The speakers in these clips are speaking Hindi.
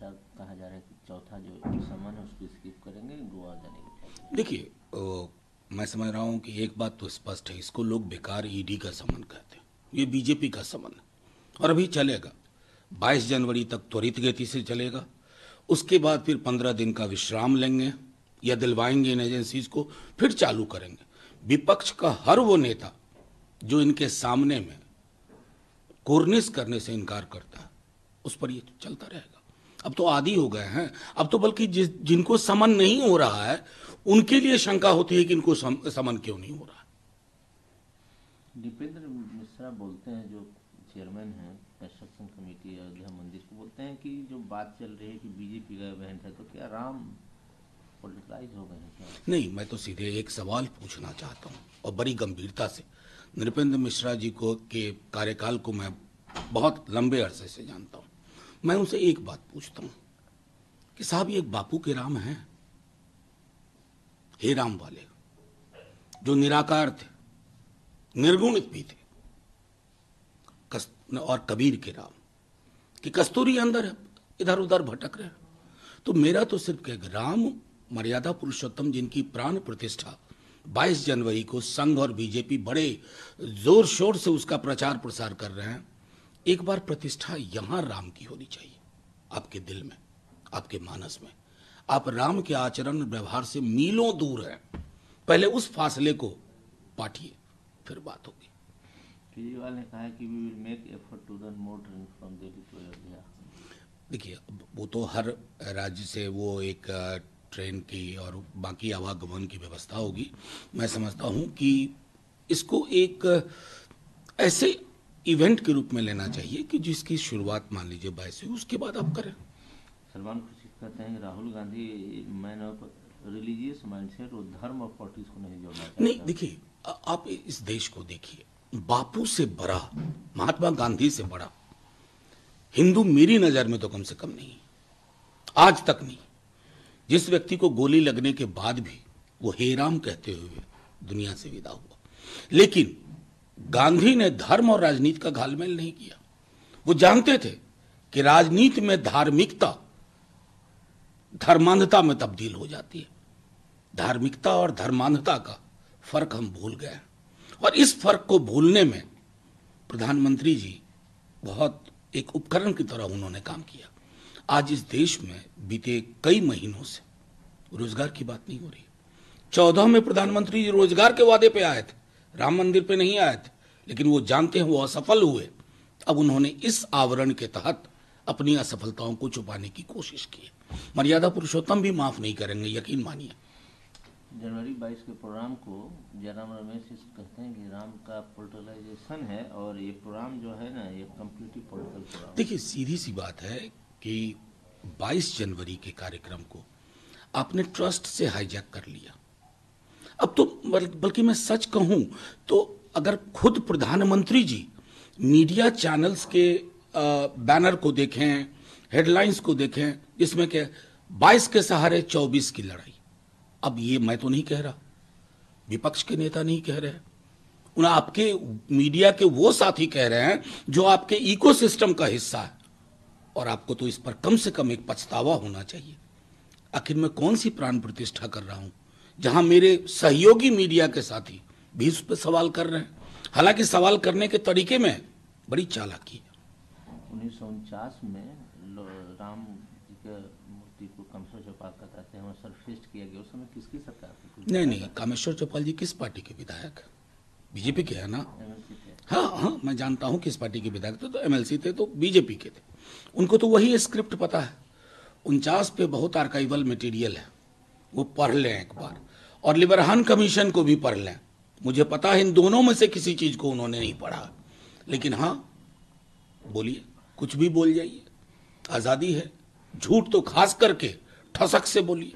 ऐसा कहा जा रहा है कि चौथा जो समन है उसको स्किप करेंगे, गोवा जाने की तैयारी। देखिए, मैं समझ रहा हूं कि एक बात तो स्पष्ट है, इसको लोग बेकार ईडी का समन कहते हैं। ये बीजेपी का समन है और अभी चलेगा 22 जनवरी तक, त्वरित गति से चलेगा। उसके बाद फिर 15 दिन का विश्राम लेंगे या दिलवाएंगे इन एजेंसीज को, फिर चालू करेंगे। विपक्ष का हर वो नेता जो इनके सामने में कोर्निस करने से इनकार करता है, उस पर ये चलता रहेगा। अब तो आदी हो गए हैं। अब तो बल्कि जिनको समन नहीं हो रहा है उनके लिए शंका होती है कि इनको समन क्यों नहीं हो रहा है। दीपेंद्र मिश्रा बोलते हैं, जो चेयरमैन हैं कंस्ट्रक्शन कमेटी अयोध्या मंदिर को, बोलते हैं कि जो बात चल रही है कि बीजेपी का इवेंट है, तो क्या राम पॉलिटिकलाइज हो गए हैं क्या? नहीं, मैं तो सीधे एक सवाल पूछना चाहता हूं और बड़ी गंभीरता से। नृपेंद्र मिश्रा जी को के कार्यकाल को मैं बहुत लंबे अरसे से जानता हूं। मैं उनसे एक बात पूछता हूं कि साहब, ये एक बापू के राम हैं, हे राम वाले, जो निराकार थे, निर्गुणित भी थे, और कबीर के राम कि कस्तूरी अंदर है, इधर उधर भटक रहे। तो मेरा तो सिर्फ कहेगा, राम मर्यादा पुरुषोत्तम जिनकी प्राण प्रतिष्ठा 22 जनवरी को संघ और बीजेपी बड़े जोर शोर से उसका प्रचार प्रसार कर रहे हैं, एक बार प्रतिष्ठा यहां राम की होनी चाहिए, आपके दिल में, आपके मानस में। आप राम के आचरण व्यवहार से मीलों दूर हैं। पहले उस फासले को पाटिए, फिर बात होगी। केजरीवाल ने कहा है कि we will make effort to run more train from Delhi to Ayodhya. देखिए, वो तो हर राज्य से वो एक ट्रेन की और बाकी आवागमन की व्यवस्था होगी। मैं समझता हूं कि इसको एक ऐसे इवेंट के रूप में लेना चाहिए कि जिसकी शुरुआत मान लीजिए 22 हुई, उसके बाद आप करें। सलमान खुर्शीद कहते हैं कि Rahul Gandhi man of religious mindset और धर्म और पॉलिटिक्स को नहीं जोड़ना चाहता। नहीं, देखिए, आप इस देश को देखिए, बापू से बड़ा, महात्मा गांधी से बड़ा हिंदू मेरी नजर में तो कम से कम नहीं, आज तक नहीं। जिस व्यक्ति को गोली लगने के बाद भी वो हे राम कहते हुए दुनिया से विदा हुआ, लेकिन गांधी ने धर्म और राजनीति का घालमेल नहीं किया। वो जानते थे कि राजनीति में धार्मिकता धर्मांधता में तब्दील हो जाती है। धार्मिकता और धर्मांधता का फर्क हम भूल गए हैं, और इस फर्क को भूलने में प्रधानमंत्री जी बहुत एक उपकरण की तरह उन्होंने काम किया। आज इस देश में बीते कई महीनों से रोजगार की बात नहीं हो रही। 14 में प्रधानमंत्री जी रोजगार के वादे पे आए थे, राम मंदिर पे नहीं आए थे, लेकिन वो जानते हैं वो असफल हुए। अब उन्होंने इस आवरण के तहत अपनी असफलताओं को छुपाने की कोशिश की। मर्यादा पुरुषोत्तम भी माफ नहीं करेंगे, यकीन मानिए। जनवरी 22 के प्रोग्राम को जयराम रमेश कहते हैं कि राम का पोलिटिकलाइजेशन है, और ये प्रोग्राम जो है ना, ये कम्प्लीटली पॉलिटिकल प्रोग्राम। देखिए, सीधी सी बात है कि 22 जनवरी के कार्यक्रम को आपने ट्रस्ट से हाईजैक कर लिया। अब तो बल्कि मैं सच कहूं तो अगर खुद प्रधानमंत्री जी मीडिया चैनल्स के बैनर को देखें, हेडलाइंस को देखें, जिसमें कि 22 के सहारे 24 की लड़ाई, अब ये मैं तो नहीं कह रहा, विपक्ष के नेता नहीं कह रहे हैं, उन आपके मीडिया के वो साथी कह रहे हैं जो आपके इकोसिस्टम का हिस्सा है, और आपको तो इस पर कम से कम एक पछतावा होना चाहिए। आखिर मैं कौन सी प्राण प्रतिष्ठा कर रहा हूं जहां मेरे सहयोगी मीडिया के साथी भी उस पर सवाल कर रहे हैं। हालांकि सवाल करने के तरीके में बड़ी चालाकी है। 1949 में राम जी के मूर्ति को कामेश्वर चौपाल कहते हैं, सरफेस्ट किया गया, उस समय किसकी सरकार थी? नहीं, कामेश्वर चौपाल जी किस पार्टी के विधायक? बीजेपी के है ना? एमएलसी थे। हाँ, मैं जानता हूं किस पार्टी के विधायक थे, तो एमएलसी थे, तो बीजेपी के थे। उनको तो वही स्क्रिप्ट पता है। 49 पे बहुत आर्काइवल मटेरियल है, वो पढ़ लें एक बार, और लिबरहान कमीशन को भी पढ़ लें। मुझे पता है इन दोनों में से किसी चीज को उन्होंने नहीं पढ़ा, लेकिन हाँ, बोलिए, कुछ भी बोल जाइए, आजादी है। झूठ तो खास करके ठसक से बोलिए।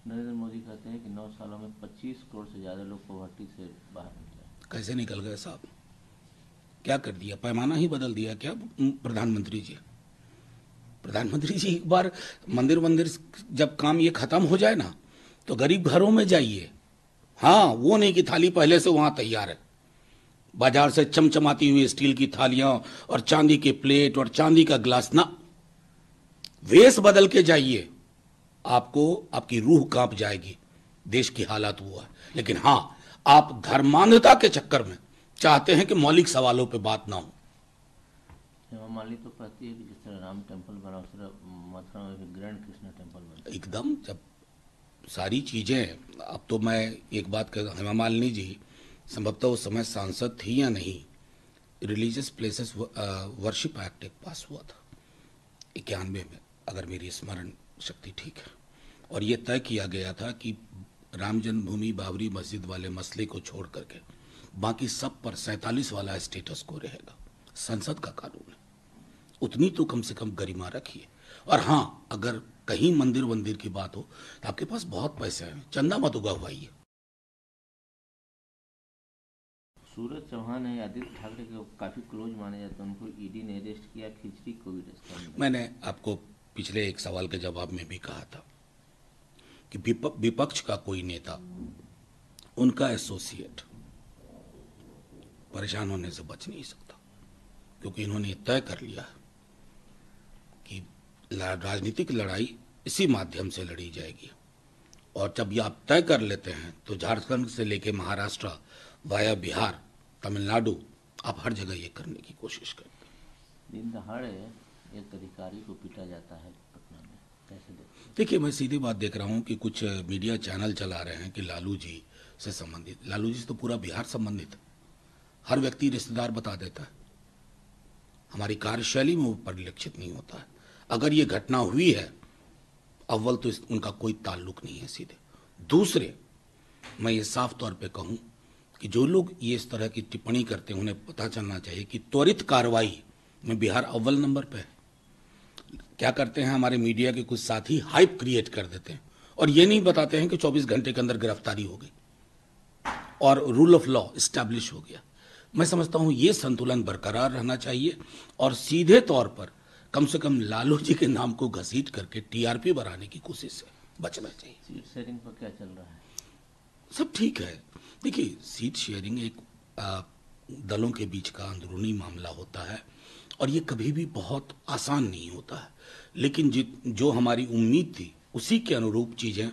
नरेंद्र मोदी कहते हैं कि 9 सालों में 25 करोड़ से ज्यादा लोग पॉवर्टी से बाहर निकले। कैसे निकल गए साहब? क्या कर दिया? पैमाना ही बदल दिया क्या प्रधानमंत्री जी? प्रधानमंत्री जी, एक बार मंदिर जब काम ये खत्म हो जाए ना, तो गरीब घरों में जाइए। हाँ, वो नहीं कि थाली पहले से वहां तैयार है, बाजार से चमचमाती हुई स्टील की थालियां और चांदी के प्लेट और चांदी का ग्लास ना। वेश बदल के जाइए, आपको आपकी रूह कांप जाएगी। देश की हालत हुआ है। लेकिन हां, आप धर्मांधता के चक्कर में चाहते हैं कि मौलिक सवालों पे बात ना हो। हेमा मालिनी तो कहती है कि जिस तरह राम टेम्पल बना उस तरह मथुरा में भी ग्रैंड कृष्ण टेम्पल बना। एकदम, जब सारी चीजें, अब तो मैं एक बात कह, हेमा मालिनी जी संभवतः उस समय सांसद थी या नहीं, रिलीजियस प्लेसेस वर्शिप एक्ट एक पास हुआ था 91 में, अगर मेरी स्मरण शक्ति ठीक है, और ये तय किया गया था कि राम जन्मभूमि बाबरी मस्जिद वाले मसले को छोड़ करके बाकी सब पर 47 वाला स्टेटस को रहेगा। संसद का कानून है, उतनी तो कम से कम गरिमा रखिए। और हां, अगर कहीं मंदिर वंदिर की बात हो तो आपके पास बहुत पैसे हैं, चंदा मत उगवाइए। सूरज चौहान है, आदित्य ठाकरे के काफी क्लोज माने जाते हैं, उनको ईडी ने अरेस्ट किया, खिचड़ी कोविड अस्पताल में। मैंने आपको पिछले एक सवाल के जवाब में भी कहा था कि विपक्ष का कोई नेता, उनका एसोसिएट परेशान होने से बच नहीं सकता, क्योंकि इन्होंने तय कर लिया कि राजनीतिक लड़ाई इसी माध्यम से लड़ी जाएगी। और जब ये आप तय कर लेते हैं तो झारखंड से लेके महाराष्ट्र वाया बिहार, तमिलनाडु, आप हर जगह ये करने की कोशिश करते हैं। दिन दहाड़े एक अधिकारी को पीटा जाता है पटना में, कैसे देखते हैं? देखिए, मैं सीधी बात देख रहा हूं कि कुछ मीडिया चैनल चला रहे हैं कि लालू जी से संबंधित। लालू जी से तो पूरा बिहार संबंधित है, हर व्यक्ति रिश्तेदार बता देता है, हमारी कार्यशैली में वो परिलक्षित नहीं होता है। अगर ये घटना हुई है, अव्वल तो उनका कोई ताल्लुक नहीं है सीधे। दूसरे, मैं ये साफ तौर पे कहूं कि जो लोग ये इस तरह की टिप्पणी करते हैं, उन्हें पता चलना चाहिए कि त्वरित कार्रवाई में बिहार अव्वल नंबर पे है। क्या करते हैं हमारे मीडिया के कुछ साथी, हाइप क्रिएट कर देते हैं और ये नहीं बताते हैं कि 24 घंटे के अंदर गिरफ्तारी हो गई और रूल ऑफ लॉ इस्टेब्लिश हो गया। मैं समझता हूं ये संतुलन बरकरार रहना चाहिए और सीधे तौर पर कम से कम लालू जी के नाम को घसीट करके टीआरपी बढ़ाने की कोशिश से बचना चाहिए। सीट शेयरिंग पर क्या चल रहा है? सब ठीक है। देखिए, सीट शेयरिंग एक दलों के बीच का अंदरूनी मामला होता है और ये कभी भी बहुत आसान नहीं होता है, लेकिन जो हमारी उम्मीद थी उसी के अनुरूप चीजें